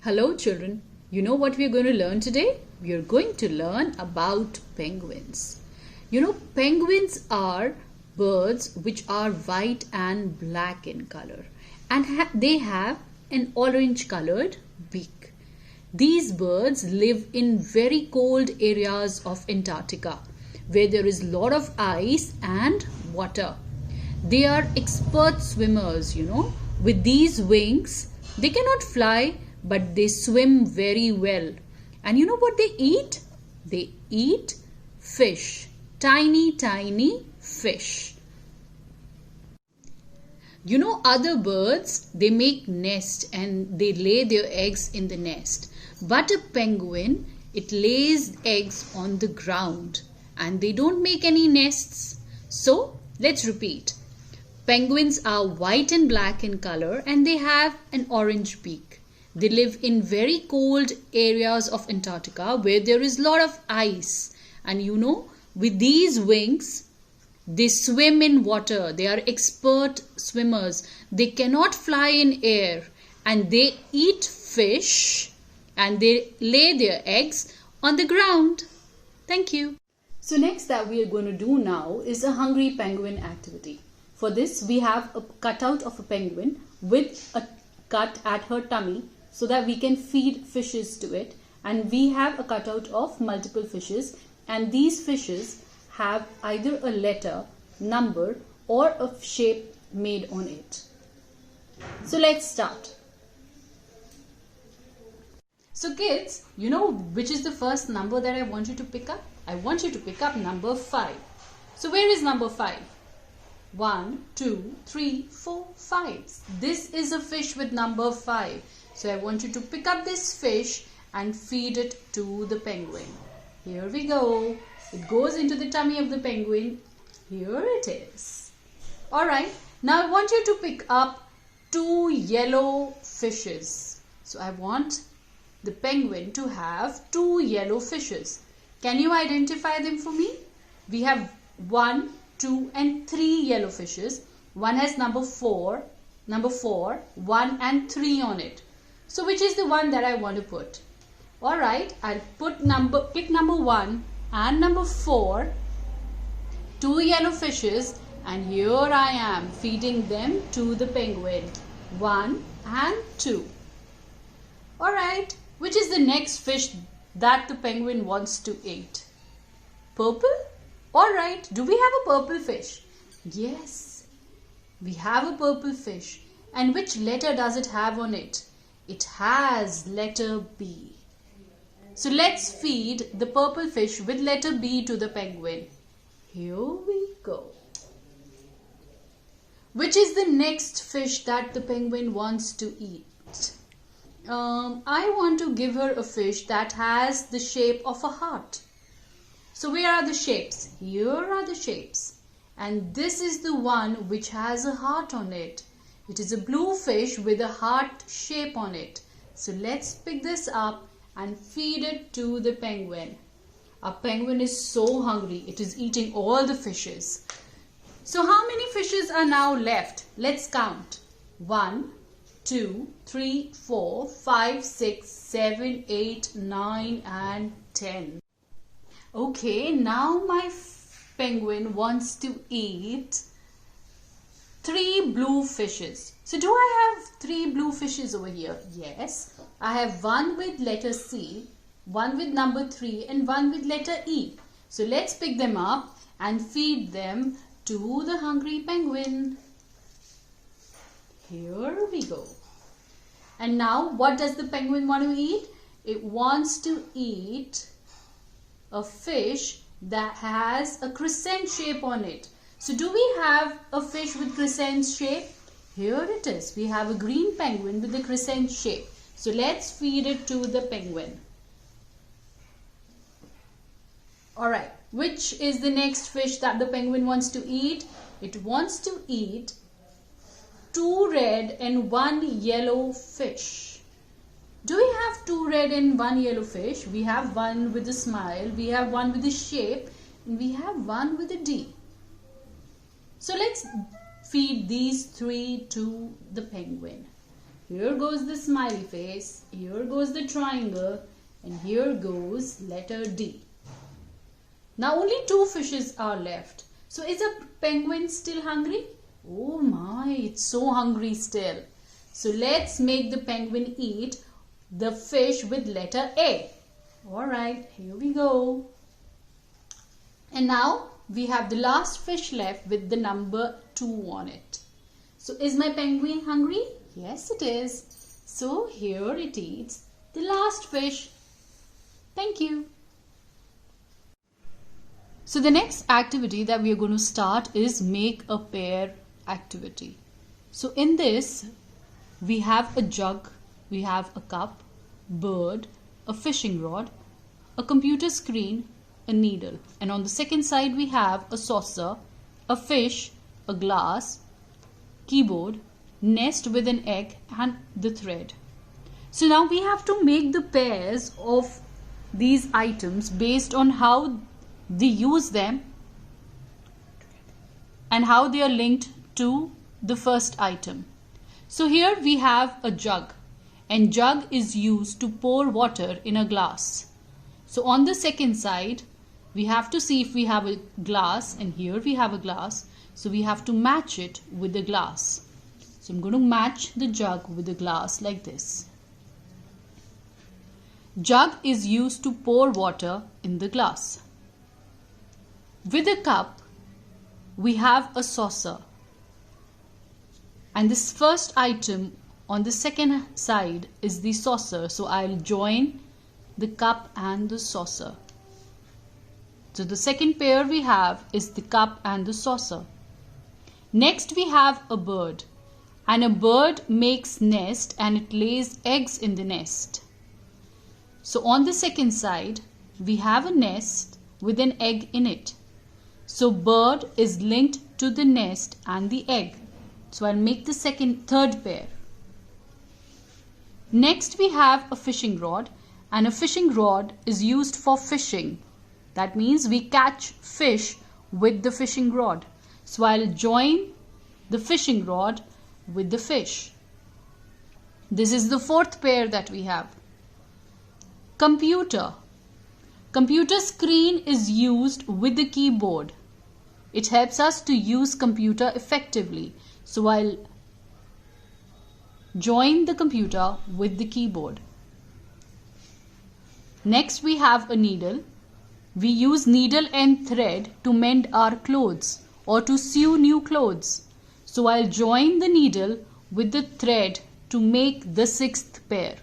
Hello children, you know what we are going to learn today? We are going to learn about penguins. Penguins are birds which are white and black in color and they have an orange colored beak. These birds live in very cold areas of Antarctica where there is a lot of ice and water. They are expert swimmers, With these wings, they cannot fly, but they swim very well. And you know what they eat? They eat fish. Tiny, tiny fish. Other birds, they make nests and they lay their eggs in the nest. But a penguin, it lays eggs on the ground and they don't make any nests. So, let's repeat. Penguins are white and black in color and they have an orange beak. They live in very cold areas of Antarctica where there is a lot of ice. And with these wings, they swim in water. They are expert swimmers. They cannot fly in air and they eat fish and they lay their eggs on the ground. Thank you. So next that we are going to do now is a hungry penguin activity. For this, we have a cutout of a penguin with a cut at her tummy so that we can feed fishes to it. And we have a cutout of multiple fishes. And these fishes have either a letter, number, or a shape made on it. So let's start. So kids, you know which is the first number that I want you to pick up? I want you to pick up number 5. So where is number 5? 1, 2, 3, 4, 5. This is a fish with number 5. So I want you to pick up this fish and feed it to the penguin. Here we go. It goes into the tummy of the penguin. Here it is. Alright, now I want you to pick up 2 yellow fishes. So I want the penguin to have 2 yellow fishes. Can you identify them for me? We have 1, 2 and 3 yellow fishes. One has number 4, 1 and 3 on it. So which is the one that I want to put? Alright, I'll pick number 1 and number 4, 2 yellow fishes, and here I am feeding them to the penguin. 1 and 2. Alright, which is the next fish that the penguin wants to eat? Purple? Alright, do we have a purple fish? Yes, we have a purple fish. And which letter does it have on it? It has letter B. So let's feed the purple fish with letter B to the penguin. Here we go. Which is the next fish that the penguin wants to eat? I want to give her a fish that has the shape of a heart. So where are the shapes? Here are the shapes. And this is the one which has a heart on it. It is a blue fish with a heart shape on it. So let's pick this up and feed it to the penguin. Our penguin is so hungry. It is eating all the fishes. So how many fishes are now left? Let's count. 1, 2, 3, 4, 5, 6, 7, 8, 9 and 10. Okay, now my penguin wants to eat 3 blue fishes. So do I have 3 blue fishes over here? Yes. I have one with letter C, one with number 3 and one with letter E. So let's pick them up and feed them to the hungry penguin. Here we go. And now what does the penguin want to eat? It wants to eat a fish that has a crescent shape on it. So do we have a fish with crescent shape? Here it is. We have a green penguin with a crescent shape. So let's feed it to the penguin. Alright, which is the next fish that the penguin wants to eat? It wants to eat 2 red and 1 yellow fish. Do we have 2 red and 1 yellow fish? We have one with a smile, we have one with a shape, and we have one with a D. So let's feed these 3 to the penguin. Here goes the smiley face, here goes the triangle, and here goes letter D. Now only 2 fishes are left. So is a penguin still hungry? Oh my, it's so hungry still. So let's make the penguin eat the fish with letter A. Alright, here we go. And now we have the last fish left with the number 2 on it. So is my penguin hungry? Yes, it is. So here it eats the last fish. Thank you. So the next activity that we are going to start is make a pair activity. So in this, we have a jug, we have a cup, bird, a fishing rod, a computer screen, a needle. And on the second side, we have a saucer, a fish, a glass, keyboard, nest with an egg, and the thread. So now we have to make the pairs of these items based on how they use them and how they are linked to the first item. So here we have a jug, and jug is used to pour water in a glass. So on the second side, we have to see if we have a glass, and here we have a glass. So we have to match it with the glass. So I'm going to match the jug with the glass like this. Jug is used to pour water in the glass. With a cup, we have a saucer. And this first item on the second side is the saucer. So I'll join the cup and the saucer. So the second pair we have is the cup and the saucer. Next we have a bird. And a bird makes nest and it lays eggs in the nest. So on the second side, we have a nest with an egg in it. So bird is linked to the nest and the egg. So I'll make the third pair. Next we have a fishing rod, and a fishing rod is used for fishing. That means we catch fish with the fishing rod. So I'll join the fishing rod with the fish. This is the fourth pair that we have. Computer. Computer screen is used with the keyboard. It helps us to use computer effectively. So I'll join the computer with the keyboard. Next we have a needle. We use needle and thread to mend our clothes or to sew new clothes. So I'll join the needle with the thread to make the sixth pair.